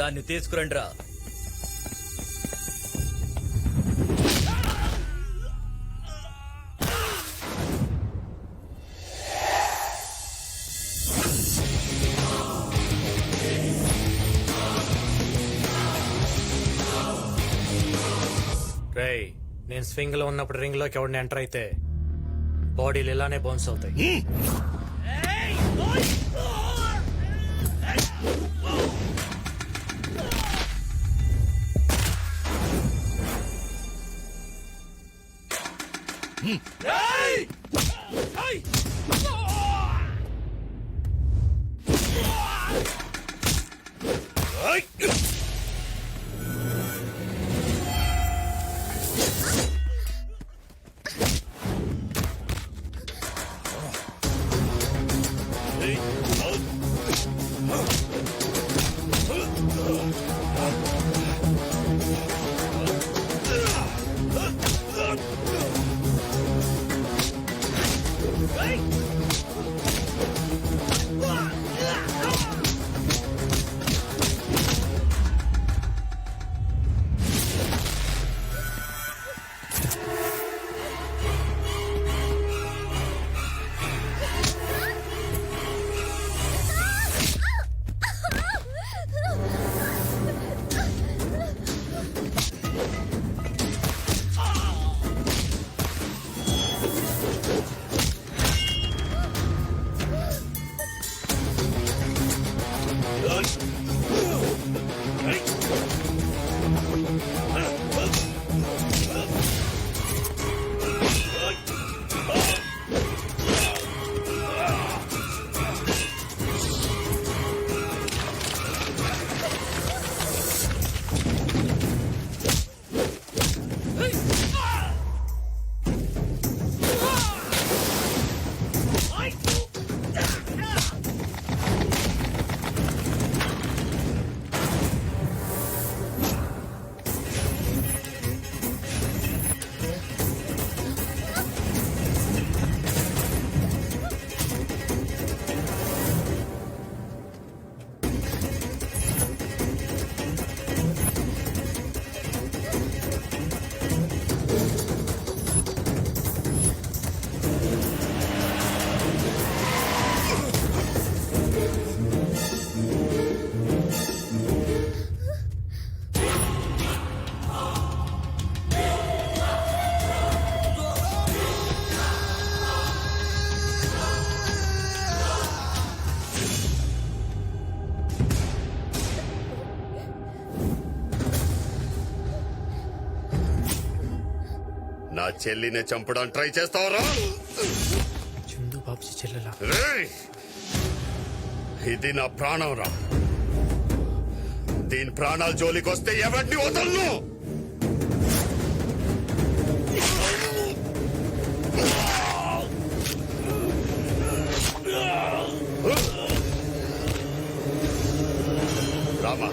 దాన్ని తీసుకురండిరా. రేయ్, నేను స్వింగ్ లో ఉన్నప్పుడు రింగ్ లోకి ఎవరిని ఎంటర్ అయితే బాడీలు ఇలానే బౌన్స్ అవుతాయి. నా చెల్లిని చంపడానికి ట్రై చేస్తావరా? చందు బాబ్జీ చెల్లెలా? ఇది నా ప్రాణం రా. దీని ప్రాణాల జోలికి వస్తే ఎవరిని వదలను. రామా,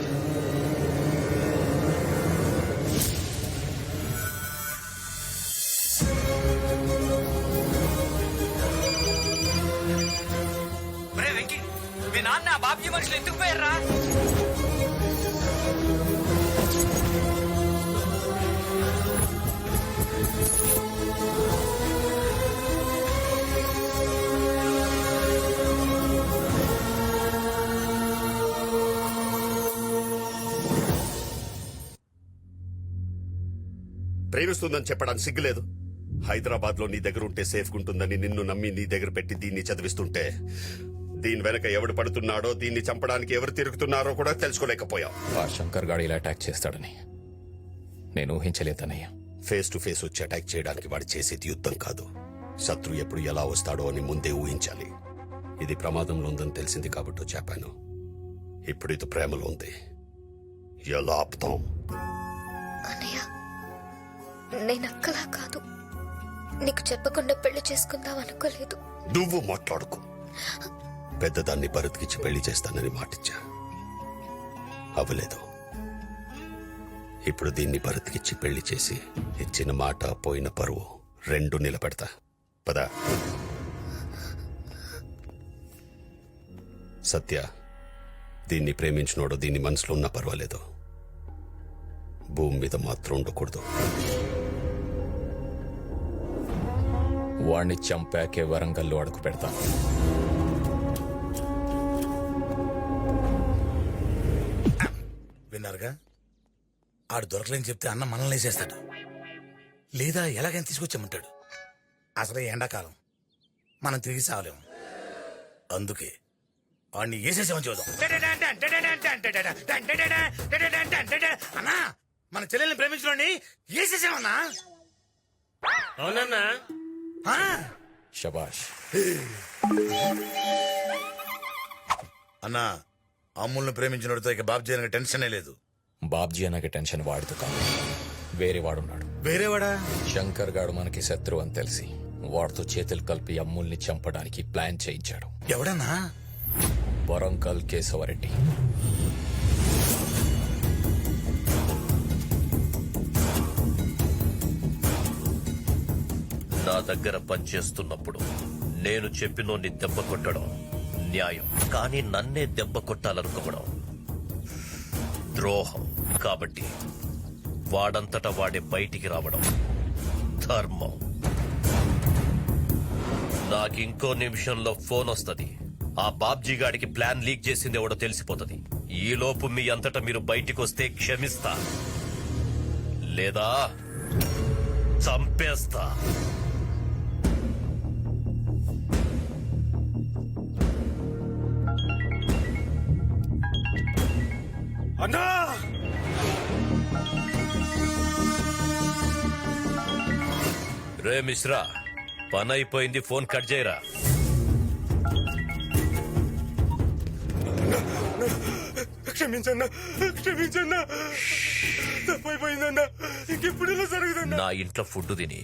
మీ నాన్న బాబ్జీ మనుషులు ఎందుకు పోయారా? ప్రేమిస్తుందని చెప్పడానికి సిగ్గులేదు. హైదరాబాద్ లో నీ దగ్గర ఉంటే సేఫ్ ఉంటుందని నిన్ను నమ్మి నీ దగ్గర పెట్టి దీన్ని చదివిస్తుంటే దీని వెనక ఎవడు పడుతున్నాడో, దీన్ని చంపడానికి ఎవరు తిరుగుతున్నారో కూడా తెలుసుకోలేకపోయాం. ఆ శంకర్ గాడు ఇలా అటాక్ చేస్తాడని నేను ఊహించలేదన్నయ్య. ఫేస్ టు ఫేస్ వచ్చి అటాక్ చేయడానికి వాడు చేసేది యుద్ధం కాదు. శత్రు ఎప్పుడు ఎలా వస్తాడో అని ముందే ఊహించాలి. ఇది ప్రమాదంలో ఉందని తెలిసింది కాబట్టి చెప్పాను. ఇప్పుడు ఇది ప్రేమలో ఉంది. ఎలా ఆపుతాం? అన్నయ్య, నేనక్కలా కాదు. నీకు చెప్పకుండా పెళ్లి చేసుకుందాం అనుకోలేదు. నువ్వు మాట్లాడుకో. పెద్దదాన్ని భరత్కిచ్చి పెళ్లి చేస్తానని మాటిచ్చా, అవ్వలేదు. ఇప్పుడు దీన్ని భరత్కిచ్చి పెళ్లి చేసి ఇచ్చిన మాట పోయిన పరువు రెండు నిలబెడతా. పద. సత్య, దీన్ని ప్రేమించినోడు దీన్ని మనసులో ఉన్నా పర్వాలేదు, భూమి మీద మాత్రం ఉండకూడదు. వాణ్ణి చంపాకే వరంగల్లో అడుగు పెడతాను. విన్నారుగా, ఆడు దొరకలేని చెప్తే అన్న మనల్ని వేసేస్తాడు, లేదా ఎలాగైనా తీసుకొచ్చామంటాడు. అసలే ఎండాకాలం, మనం తిరిగి సావలేము. అందుకే వాడిని వేసేసామని చూద్దాం. అన్నా, మన చెల్లెల్ని ప్రేమించడాన్ని వేసేసామన్నా. అవునన్నా. శబాష్. అన్నా, అమ్ముల్ని ప్రేమించినోడితో ఇక బాబ్జీ అనగా టెన్షనే లేదు. బాబ్జీ అనగా టెన్షన్ వాడితో కాదు, వేరే వాడున్నాడు. వేరేవాడా? శంకర్ గాడు మనకి శత్రువు అని తెలిసి వాడితో చేతులు కలిపి అమ్ముల్ని చంపడానికి ప్లాన్ చేయించాడు. ఎవడన్నా? వరంగల్ కేశవరెడ్డి. నా దగ్గర పనిచేస్తున్నప్పుడు నేను చెప్పినోన్ని దెబ్బ కొట్టడం న్యాయం, కానీ నన్నే దెబ్బ కొట్టాలనుకోవడం ద్రోహం. కాబట్టి వాడంతటా వాడే బయటికి రావడం ధర్మం. నాకింకో నిమిషంలో ఫోన్ వస్తది. ఆ బాబ్జీ గాడికి ప్లాన్ లీక్ చేసింది ఎవడో తెలిసిపోతుంది. ఈలోపు మీ అంతటా మీరు బయటికి వస్తే క్షమిస్తా, లేదా చంపేస్తా. అన్నా, రే మిశ్రా, పని అయిపోయింది, ఫోన్ కట్ చేయరా. క్షమించన్నా, క్షమించన్నా, తప్పైపోయిందన్నా. ఇంకెప్పుడు ఇలా జరుగుతుందా? నా ఇంట్లో ఫుడ్ తిని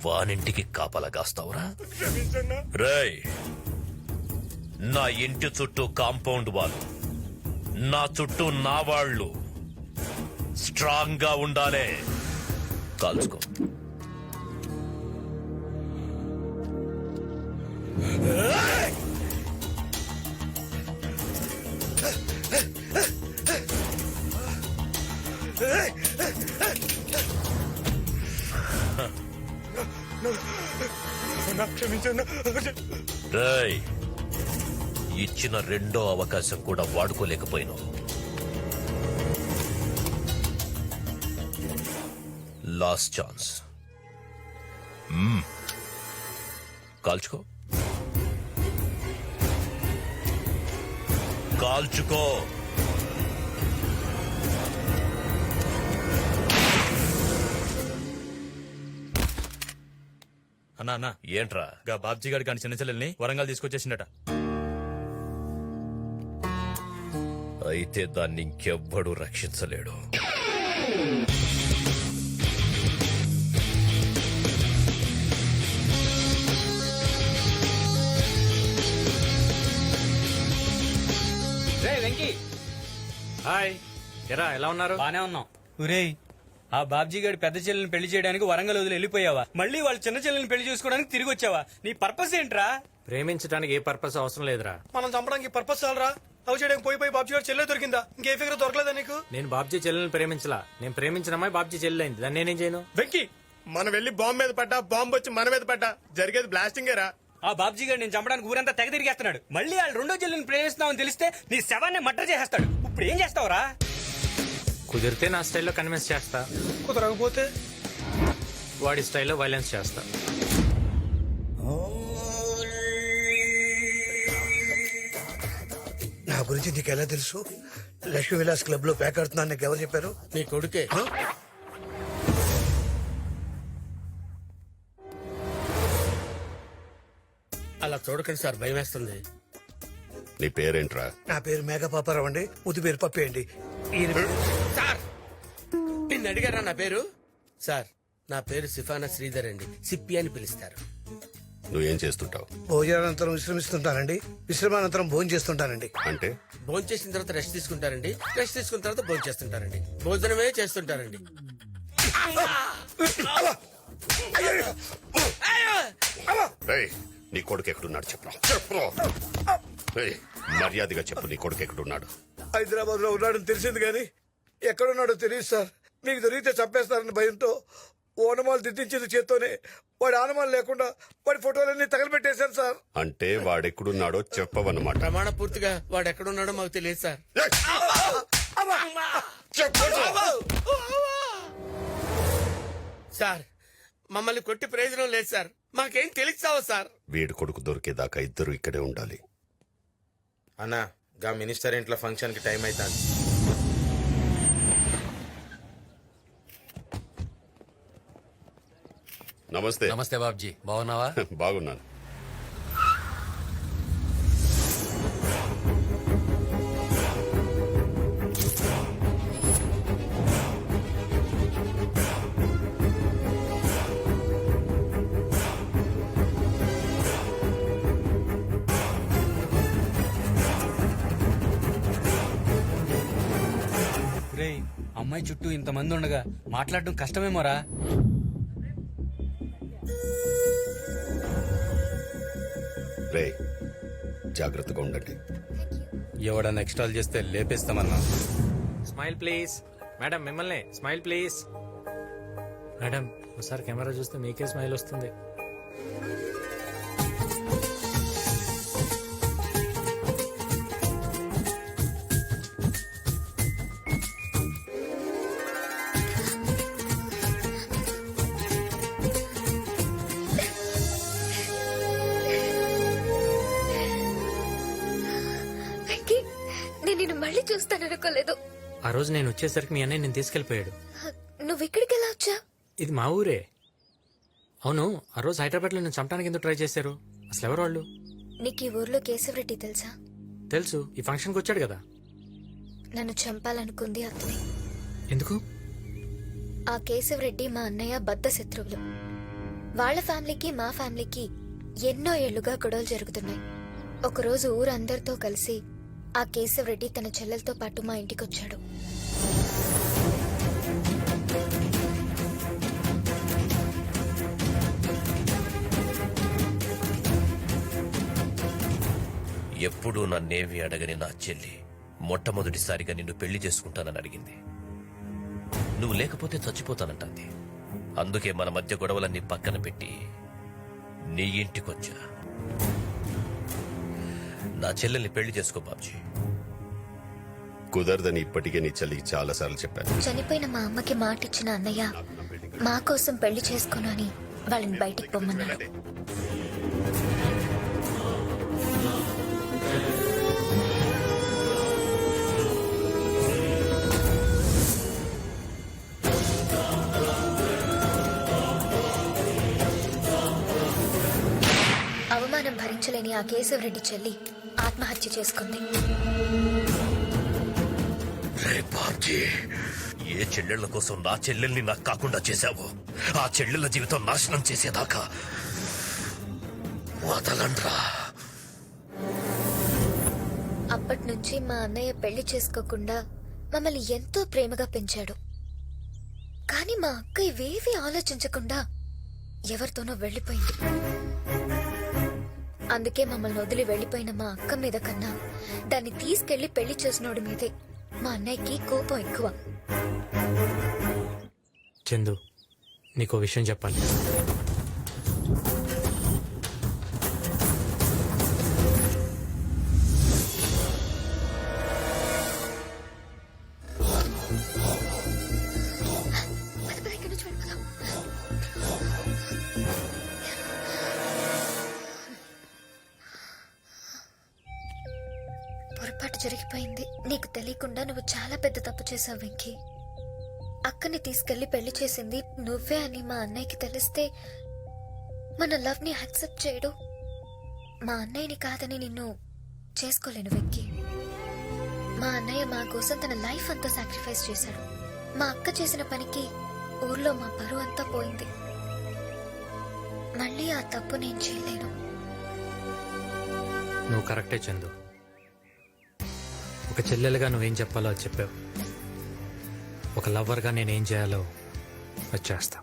వానింటికి కాపలా కాస్తావురా? క్షమించన్నా. రేయ్, నా ఇంటి చుట్టూ కాంపౌండ్ వాళ్ళు, నా చుట్టూ నా వాళ్ళు స్ట్రాంగ్ గా ఉండాలే. కాల్చుకో. క్షమించన్నా. రేయ్, ఇచ్చిన రెండో అవకాశం కూడా వాడుకోలేకపోయినావు. Last chance. కాల్చుకో, కాల్చుకో. అన్నా అన్నా, ఏంట్రా? గా బాబ్జీ గారి కానీ చిన్న చెల్లెల్ని వరంగల్ తీసుకొచ్చేసిండట. అయితే దాన్ని ఇంకెవ్వడూ రక్షించలేడు. వెంకీ, హాయ్, ఎరా ఎలా ఉన్నారు? బానే ఉన్నాం. ఒరేయ్, ఆ బాబ్జీ గారి పెద్ద చెల్లెని పెళ్లి చేయడానికి వరంగల్ వదిలి వెళ్ళిపోయావా? మళ్ళీ వాళ్ళ చిన్న చెల్లెని పెళ్లి చేసుకోవడానికి తిరిగి వచ్చావా? నీ పర్పస్ ఏంట్రా? ప్రేమించడానికి ఏ పర్పస్ అవసరం లేదురా. మనం చంపడానికి పర్పస్ చాలరా? లవ్ చేయడానికి పోయి బాబ్జీ గారు చెల్లె దొరికిందా? ఇంకే ఫిగర్ దొరకలేదా నీకు? నేను బాబ్జీ చెల్లెల్ని ప్రేమించలా. నేను ప్రేమించిన అమ్మాయి బాబ్జీ చెల్లెలైంది. దాన్ని నేనేం చేయను? వెంకీ, మనం వెళ్ళి బాంబు మీద పడ్డా, బాంబు వచ్చి మన మీద పడ్డా జరిగేది బ్లాస్టింగేరా. ఆ బాబ్జీ గారు నేను చంపడానికి ఊరంతా తెగ తిరిగేస్తున్నాడు. మళ్ళీ వాళ్ళు రెండో చెల్లెని ప్రేమిస్తున్నావని తెలిస్తే నీ శవాన్ని మర్డర్ చేసేస్తాడు. ఇప్పుడు ఏం చేస్తావురా? కుదిరితే నా స్టైల్లో కన్విన్స్ చేస్తా, కుదరకపోతే వాడి స్టైల్లో వైలెన్స్ చేస్తా. నా గురించి నీకు ఎలా తెలుసు? లక్ష్మీ విలాస్ క్లబ్ లో ప్యాక్ ఆడుతున్నాను నీకు ఎవరు చెప్పారు? నీ కొడుకే. అలా చూడకండి సార్, భయం వేస్తుంది. నీ పేరేంట్రా? నా పేరు మేఘపాపారావు అండి, ముద్దు పేరు పప్పి అండి. ఈయన పేరు- సార్, నిన్ను అడిగారా నా పేరు? సార్, నా పేరు సిఫానా శ్రీధర్ అండి, సిప్పి అని పిలుస్తారు. నువ్వేం చేస్తుంటావు? భోజనానంతరం విశ్రమిస్తుంటానండి, విశ్రమానంతరం భోజనం చేస్తుంటానండి. అంటే భోజనం చేసిన తర్వాత రెస్ట్ తీసుకుంటారండి, రెస్ట్ తీసుకున్న తర్వాత భోజనం చేస్తుంటారండి, భోజనమే చేస్తుంటారండి. రేయ్, నీ కొడుకు ఎక్కడున్నాడు చెప్పరా? చెప్పరా? ఏయ్, మర్యాదగా చెప్పు నీ కొడుకు ఎక్కడున్నాడు? హైదరాబాద్ లో ఉన్నాడని తెలిసింది కానీ ఎక్కడున్నాడో తెలియదు సార్. మీకు దొరికితే చంపేస్తారని భయంతో ఓనమాలు దిద్దించింది చేత్తోనే. వాడి ఆనమాలు లేకుండా వాడి ఫోటోలన్నీ తగలబెట్టేశాను సార్. అంటే వాడెక్కడున్నాడో చెప్పవన్నమాట. ప్రమాణ పూర్తిగా వాడు ఎక్కడున్నాడో మాకు తెలియదు సార్. సార్ మమ్మల్ని కొట్టి ప్రయోజనం లేదు సార్. మాకేం తెలుస్తావా సార్? వీడి కొడుకు దొరికేదాకా ఇద్దరు ఇక్కడే ఉండాలి. అన్నా గా మినిస్టర్ ఇంట్లో ఫంక్షన్ కి టైం అవుతుంది. నమస్తే. నమస్తే బాబ్జీ, బాగున్నావా? బాగున్నాను. రేయ్, అమ్మాయి చుట్టూ ఇంతమంది ఉండగా మాట్లాడడం కష్టమేమోరా. రే, జాగ్రత్తగా ఉండండి. ఎవడన్నా ఎక్స్ట్రాల్ చేస్తే లేపేస్తామన్నా. Smile please. మేడం మిమ్మల్ని స్మైల్ ప్లీజ్. మేడం ఒకసారి కెమెరా చూస్తే మీకే స్మైల్ వస్తుంది. వెంకీ, నేను నిన్ను మళ్ళీ చూస్తాననుకోలేదు. ఆ రోజు నేను వచ్చేసరికి మీ అన్నయ్య నేను తీసుకెళ్లిపోయాడు. నువ్వు ఇక్కడికి ఎలా వచ్చా? ఇది మా ఊరే. అవును, ఆ రోజు హైదరాబాద్ లో నేను చంపడానికి ఎందుకు ట్రై చేశారు? అసలు ఎవరు వాళ్ళు? నీకు ఈ ఊర్లో కేశవరెడ్డి తెలుసా? తెలుసు, ఈ ఫంక్షన్ కి వచ్చాడు కదా. నన్ను చంపాలనుకుంది అతనే. ఎందుకు? ఆ కేశవరెడ్డి మా అన్నయ్య బద్ద శత్రువులు. వాళ్ళ ఫ్యామిలీకి మా ఫ్యామిలీకి ఎన్నో ఏళ్లుగా గొడవలు జరుగుతున్నాయి. ఒకరోజు ఊరందరితో కలిసి ఆ కేశవరెడ్డి తన చెల్లెలతో పాటు మా ఇంటికొచ్చాడు. ఎప్పుడూ నన్నేమి అడగని నా చెల్లి మొట్టమొదటిసారిగా నిన్ను పెళ్లి చేసుకుంటానని అడిగింది. నువ్వు లేకపోతే చచ్చిపోతానంటుంది. అందుకే మన మధ్య గొడవలన్నీ పక్కన పెట్టి నీ ఇంటికొచ్చా. నా చెల్లెల్ని పెళ్లి చేసుకో బాబ్జీ. కుదరదని ఇప్పటికే నీ చెల్లికి చాలా సార్లు చెప్పాను. చనిపోయిన మా అమ్మకి మాటిచ్చిన అన్నయ్య మా కోసం పెళ్లి చేసుకోను అని వాళ్ళని బయటికి పొమ్మన్నాడు. అవమానం భరించలేని ఆ కేశవరెడ్డి చెల్లి ఆత్మహత్య చేసుకుంది. రే బాబ్జీ, ఏ చెల్లెళ్ల కోసం నా చెల్లెల్ని నాకు కాకుండా చేశావో ఆ చెల్లెళ్ల జీవితం నాశనం చేసేదాకా వదలండ్రా. అప్పటి నుంచి మా అన్నయ్య పెళ్లి చేసుకోకుండా మమ్మల్ని ఎంతో ప్రేమగా పెంచాడు. కానీ మా అక్క ఇవేవీ ఆలోచించకుండా ఎవరితోనో వెళ్లిపోయింది. అందుకే మమ్మల్ని వదిలి వెళ్లిపోయిన మా అక్క మీద కన్నా దాన్ని తీసుకెళ్లి పెళ్లి చేసినోడి మీదే మా అన్నయ్యకి కోపం ఎక్కువ. చందు, నీకో విషయం చెప్పాలి. పొరపాటు జరిగిపోయింది. నీకు తెలియకుండా నువ్వు చాలా పెద్ద తప్పు చేశావు వెంకీ. అక్కని తీసుకెళ్లి పెళ్లి చేసింది నువ్వే అని మా అన్నయ్యకి తెలిస్తే మన లవ్ ని యాక్సెప్ట్ చేయడు. మా అన్నయ్యని కాదని నిన్ను చేసుకోలేను వెంకీ. మా అన్నయ్య మా కోసం తన లైఫ్ అంతా సాక్రిఫైస్ చేశాడు. మా అక్క చేసిన పనికి ఊర్లో మా పరువు అంతా పోయింది. మళ్ళీ ఆ తప్పు నేను చేయలేను. నువ్వు కరెక్టే చందు. ఒక చెల్లెలుగా నువ్వేం చెప్పాలో అది చెప్పావు. ఒక లవ్వర్గా నేనేం చేయాలో అది చేస్తా.